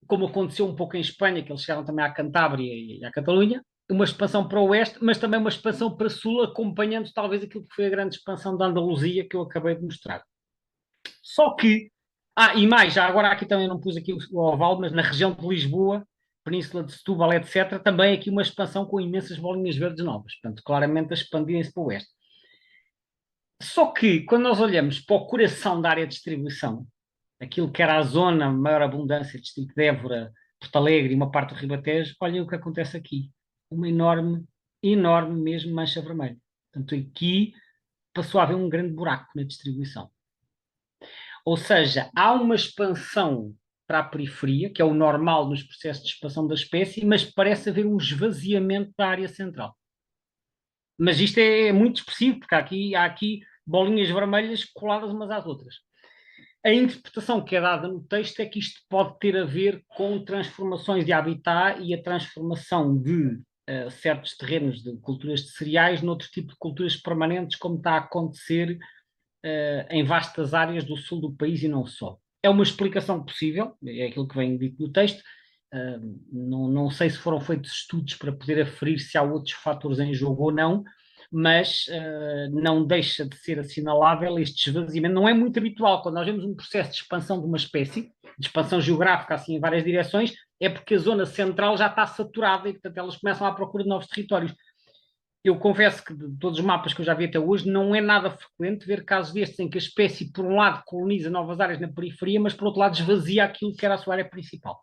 como aconteceu um pouco em Espanha, que eles chegaram também à Cantábria e à Catalunha, uma expansão para o oeste, mas também uma expansão para sul, acompanhando talvez aquilo que foi a grande expansão da Andaluzia que eu acabei de mostrar. Só que, e mais, já agora aqui também não pus aqui o oval, mas na região de Lisboa, Península de Setúbal, etc., também aqui uma expansão com imensas bolinhas verdes novas, portanto, claramente a expandirem-se para o oeste. Só que, quando nós olhamos para o coração da área de distribuição, aquilo que era a zona maior abundância, distrito de Évora, Porto Alegre e uma parte do Ribatejo, olhem o que acontece aqui. Uma enorme, enorme mesmo mancha vermelha. Portanto, aqui passou a haver um grande buraco na distribuição. Ou seja, há uma expansão para a periferia, que é o normal nos processos de expansão da espécie, mas parece haver um esvaziamento da área central. Mas isto é muito expressivo, porque há aqui bolinhas vermelhas coladas umas às outras. A interpretação que é dada no texto é que isto pode ter a ver com transformações de habitat e a transformação de certos terrenos de culturas de cereais noutro tipo de culturas permanentes, como está a acontecer em vastas áreas do sul do país e não só. É uma explicação possível, é aquilo que vem dito no texto. Não sei se foram feitos estudos para poder aferir se há outros fatores em jogo ou não, mas não deixa de ser assinalável este esvaziamento. Não é muito habitual quando nós vemos um processo de expansão de uma espécie, de expansão geográfica assim em várias direções, é porque a zona central já está saturada e, portanto, elas começam à procura de novos territórios. Eu confesso que de todos os mapas que eu já vi até hoje, não é nada frequente ver casos destes em que a espécie, por um lado, coloniza novas áreas na periferia, mas por outro lado esvazia aquilo que era a sua área principal.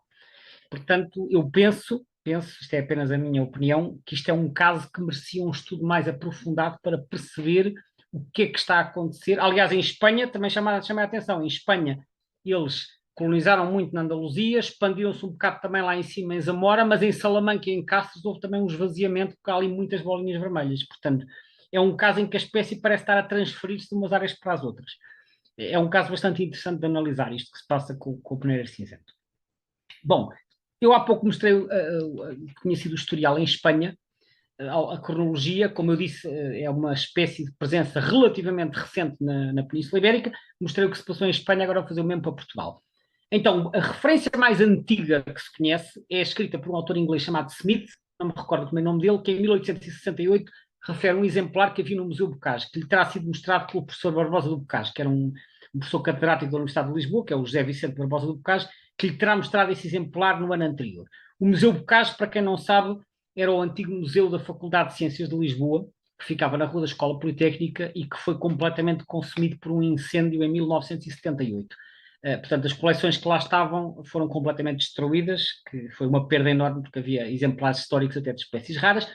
Portanto, eu penso, isto é apenas a minha opinião, que isto é um caso que merecia um estudo mais aprofundado para perceber o que é que está a acontecer. Aliás, em Espanha, também chamei a atenção, em Espanha eles colonizaram muito na Andaluzia, expandiram-se um bocado também lá em cima em Zamora, mas em Salamanca e em Cáceres houve também um esvaziamento, porque há ali muitas bolinhas vermelhas. Portanto, é um caso em que a espécie parece estar a transferir-se de umas áreas para as outras. É um caso bastante interessante de analisar isto que se passa com o peneiro cinzento. Bom, eu há pouco mostrei conhecido o historial em Espanha, a cronologia, como eu disse, é uma espécie de presença relativamente recente na Península Ibérica. Mostrei o que se passou em Espanha, agora vou fazer o mesmo para Portugal. Então, a referência mais antiga que se conhece é escrita por um autor inglês chamado Smith, não me recordo também o nome dele, que em 1868 refere um exemplar que havia no Museu Bocage, que lhe terá sido mostrado pelo professor Barbosa do Bocage, que era um professor catedrático da Universidade de Lisboa, que é o José Vicente Barbosa do Bocage, que lhe terá mostrado esse exemplar no ano anterior. O Museu Bocage, para quem não sabe, era o antigo museu da Faculdade de Ciências de Lisboa, que ficava na Rua da Escola Politécnica e que foi completamente consumido por um incêndio em 1978. Portanto, as coleções que lá estavam foram completamente destruídas, que foi uma perda enorme, porque havia exemplares históricos até de espécies raras.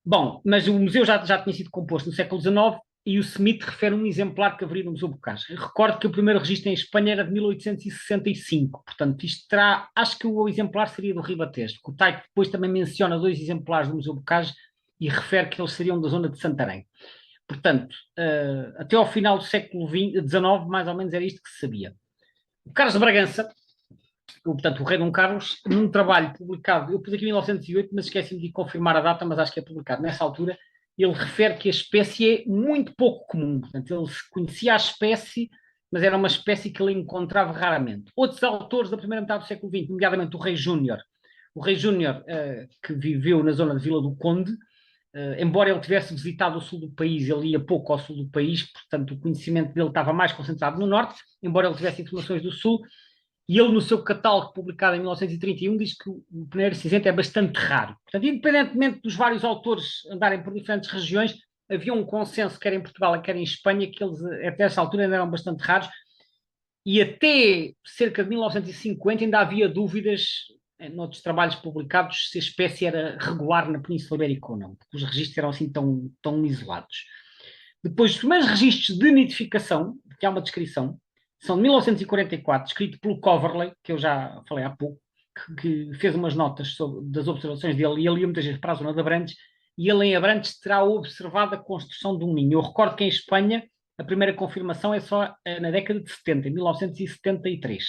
Bom, mas o museu já tinha sido composto no século XIX e o Smith refere um exemplar que haveria no Museu Bocage. Recordo que o primeiro registro em Espanha era de 1865, portanto, isto terá, acho que o exemplar seria do Ribatejo, que o Taito depois também menciona dois exemplares do Museu Bocage e refere que eles seriam da zona de Santarém. Portanto, até ao final do século XIX, mais ou menos era isto que se sabia. O Carlos de Bragança, portanto, o rei Dom Carlos, num trabalho publicado, eu pus aqui em 1908, mas esqueci-me de confirmar a data, mas acho que é publicado nessa altura, ele refere que a espécie é muito pouco comum. Portanto, ele conhecia a espécie, mas era uma espécie que ele encontrava raramente. Outros autores da primeira metade do século XX, nomeadamente o Rei Júnior, que viveu na zona de Vila do Conde, embora ele tivesse visitado o sul do país, ele ia pouco ao sul do país, portanto o conhecimento dele estava mais concentrado no norte, embora ele tivesse informações do sul, e ele no seu catálogo publicado em 1931 diz que o peneiro cinzento é bastante raro. Portanto, independentemente dos vários autores andarem por diferentes regiões, havia um consenso, quer em Portugal, quer em Espanha, que eles até essa altura ainda eram bastante raros, e até cerca de 1950 ainda havia dúvidas noutros trabalhos publicados se a espécie era regular na Península Ibérica ou não, porque os registros eram assim tão isolados. Depois, os primeiros registros de nidificação, que há uma descrição, são de 1944, escrito pelo Coverley, que eu já falei há pouco, que fez umas notas das observações dele, e ele ia muitas vezes para a zona de Abrantes, e ele em Abrantes terá observado a construção de um ninho. Eu recordo que em Espanha a primeira confirmação é só na década de 70, em 1973.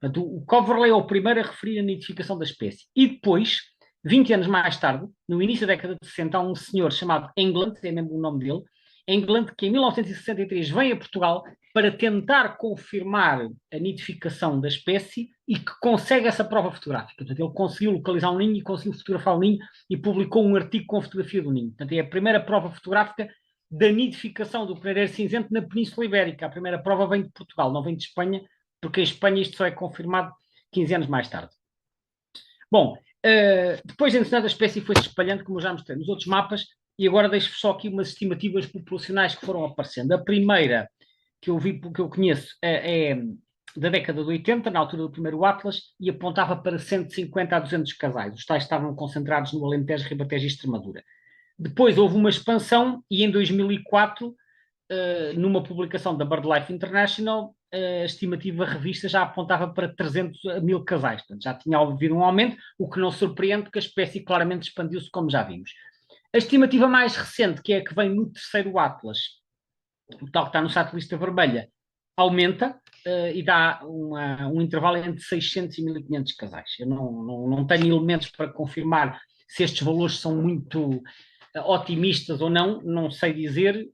Portanto, o Coverley é o primeiro a referir a nidificação da espécie. E depois, 20 anos mais tarde, no início da década de 60, há um senhor chamado England, é mesmo o nome dele, England, que em 1963 vem a Portugal para tentar confirmar a nidificação da espécie e que consegue essa prova fotográfica. Portanto, ele conseguiu localizar um ninho e conseguiu fotografar o ninho e publicou um artigo com fotografia do ninho. Portanto, é a primeira prova fotográfica da nidificação do perereiro cinzento na Península Ibérica. A primeira prova vem de Portugal, não vem de Espanha, porque em Espanha isto só é confirmado 15 anos mais tarde. Bom, depois, entretanto, a espécie foi-se espalhando, como já mostrei nos outros mapas, e agora deixo só aqui umas estimativas populacionais que foram aparecendo. A primeira que eu vi, que eu conheço, é da década de 80, na altura do primeiro Atlas, e apontava para 150 a 200 casais. Os tais estavam concentrados no Alentejo, Ribatejo e Extremadura. Depois houve uma expansão e em 2004, numa publicação da BirdLife International, a estimativa revista já apontava para 300 a 1000 casais. Portanto, já tinha havido um aumento, o que não surpreende, porque a espécie claramente expandiu-se, como já vimos. A estimativa mais recente, que é a que vem no terceiro Atlas, o tal que está no site Lista Vermelha, aumenta e dá um intervalo entre 600 e 1500 casais. Eu não tenho elementos para confirmar se estes valores são muito otimistas ou não sei dizer.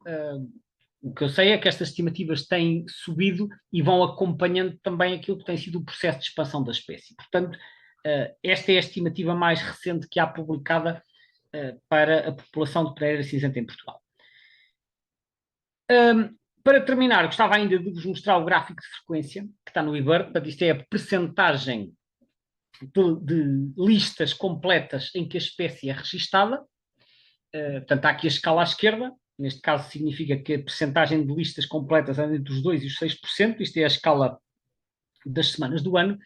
O que eu sei é que estas estimativas têm subido e vão acompanhando também aquilo que tem sido o processo de expansão da espécie. Portanto, esta é a estimativa mais recente que há publicada para a população de pereira cinzenta em Portugal. Para terminar, gostava ainda de vos mostrar o gráfico de frequência que está no eBird. Portanto, isto é a percentagem de listas completas em que a espécie é registada. Portanto, há aqui a escala à esquerda. Neste caso, significa que a percentagem de listas completas é entre os 2% e os 6%. Isto é a escala das semanas do ano.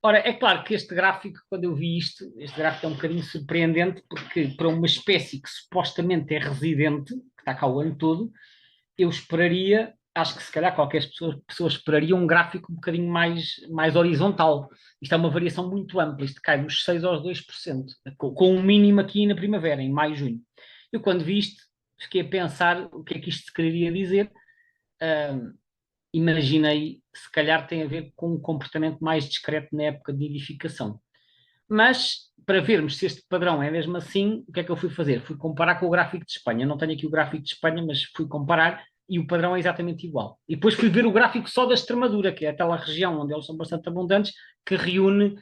Ora, é claro que este gráfico, quando eu vi isto, este gráfico é um bocadinho surpreendente, porque para uma espécie que supostamente é residente, que está cá o ano todo, eu esperaria, acho que se calhar qualquer pessoa esperaria um gráfico um bocadinho mais horizontal. Isto é uma variação muito ampla, isto cai dos 6% aos 2%, com um mínimo aqui na primavera, em maio e junho. Eu quando vi isto, fiquei a pensar o que é que isto se quereria dizer. Imaginei, se calhar tem a ver com um comportamento mais discreto na época de nidificação. Mas, para vermos se este padrão é mesmo assim, o que é que eu fui fazer? Fui comparar com o gráfico de Espanha. Eu não tenho aqui o gráfico de Espanha, mas fui comparar e o padrão é exatamente igual. E depois fui ver o gráfico só da Extremadura, que é aquela região onde eles são bastante abundantes, que reúne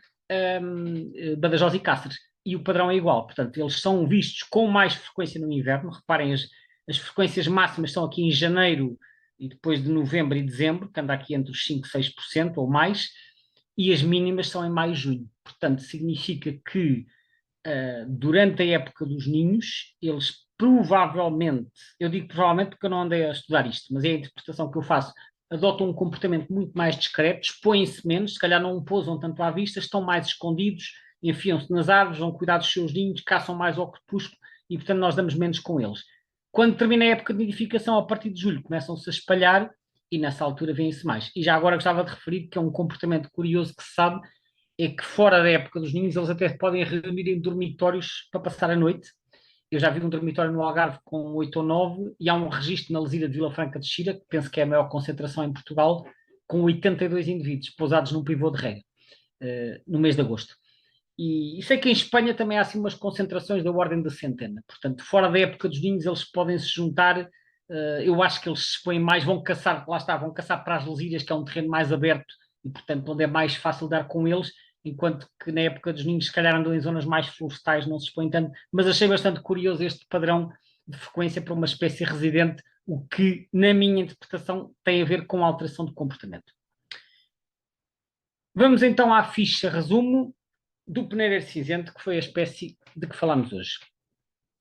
Badajoz e Cáceres. E o padrão é igual. Portanto, eles são vistos com mais frequência no inverno. Reparem, as frequências máximas são aqui em janeiro e depois de novembro e dezembro, que anda aqui entre os 5% e 6% ou mais, e as mínimas são em maio e junho. Portanto, significa que durante a época dos ninhos, eles provavelmente, eu digo provavelmente porque eu não andei a estudar isto, mas é a interpretação que eu faço, adotam um comportamento muito mais discreto, expõem-se menos, se calhar não pousam tanto à vista, estão mais escondidos, enfiam-se nas árvores, vão cuidar dos seus ninhos, caçam mais ao crepúsculo e, portanto, nós damos menos com eles. Quando termina a época de nidificação, a partir de julho, começam-se a espalhar e nessa altura vêm-se mais. E já agora gostava de referir que é um comportamento curioso que se sabe, é que fora da época dos ninhos eles até podem reunir em dormitórios para passar a noite. Eu já vi um dormitório no Algarve com 8 ou 9 e há um registro na Lesíria de Vila Franca de Xira, que penso que é a maior concentração em Portugal, com 82 indivíduos pousados num pivô de rega, no mês de agosto. E sei que em Espanha também há assim umas concentrações da ordem da centena. Portanto, fora da época dos ninhos eles podem se juntar. Eu acho que eles se expõem mais, vão caçar, lá está, vão caçar para as Lesírias, que é um terreno mais aberto e, portanto, onde é mais fácil dar com eles, enquanto que na época dos ninhos se calhar andam em zonas mais florestais, não se expõem tanto, mas achei bastante curioso este padrão de frequência para uma espécie residente, o que, na minha interpretação, tem a ver com a alteração de comportamento. Vamos então à ficha resumo do peneiro cinzento, que foi a espécie de que falámos hoje.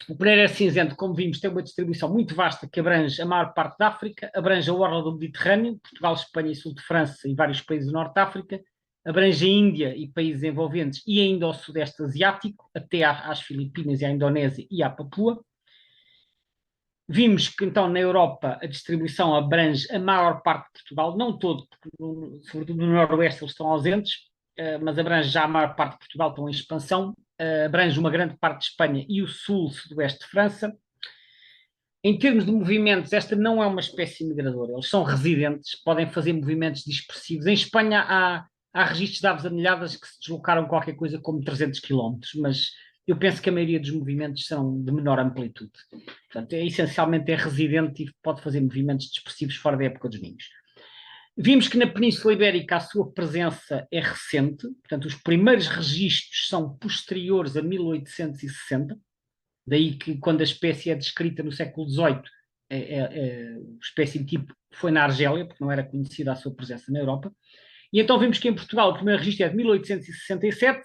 O peneiro cinzento, como vimos, tem uma distribuição muito vasta que abrange a maior parte da África, abrange a orla do Mediterrâneo, Portugal, Espanha e sul de França e vários países do Norte de África, abrange a Índia e países envolventes e ainda ao Sudeste Asiático, até às Filipinas e à Indonésia e à Papua. Vimos que então na Europa a distribuição abrange a maior parte de Portugal, não todo, porque sobretudo no Noroeste eles estão ausentes, mas abrange já a maior parte de Portugal, estão em expansão, abrange uma grande parte de Espanha e o sul, sudoeste de França. Em termos de movimentos, esta não é uma espécie migradora. Eles são residentes, podem fazer movimentos dispersivos. Em Espanha há registros de aves anilhadas que se deslocaram qualquer coisa como 300 quilómetros, mas eu penso que a maioria dos movimentos são de menor amplitude. Portanto, essencialmente é residente e pode fazer movimentos dispersivos fora da época dos ninhos. Vimos que na Península Ibérica a sua presença é recente, portanto, os primeiros registros são posteriores a 1860, daí que quando a espécie é descrita no século XVIII, o espécie tipo foi na Argélia, porque não era conhecida a sua presença na Europa. E então vimos que em Portugal o primeiro registro é de 1867,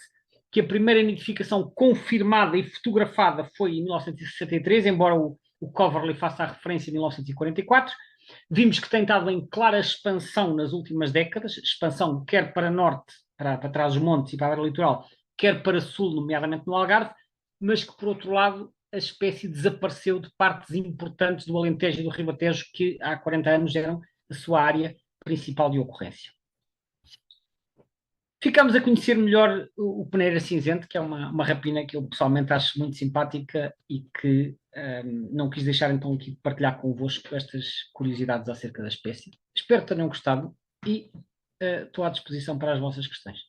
que a primeira nidificação confirmada e fotografada foi em 1963, embora o Coverley faça a referência em 1944. Vimos que tem estado em clara expansão nas últimas décadas, expansão quer para norte, para trás dos montes e para a área litoral, quer para sul, nomeadamente no Algarve, mas que, por outro lado, a espécie desapareceu de partes importantes do Alentejo e do Ribatejo, que há 40 anos eram a sua área principal de ocorrência. Ficamos a conhecer melhor o Peneira Cinzento, que é uma rapina que eu pessoalmente acho muito simpática e que não quis deixar então aqui de partilhar convosco estas curiosidades acerca da espécie. Espero que tenham gostado e estou à disposição para as vossas questões.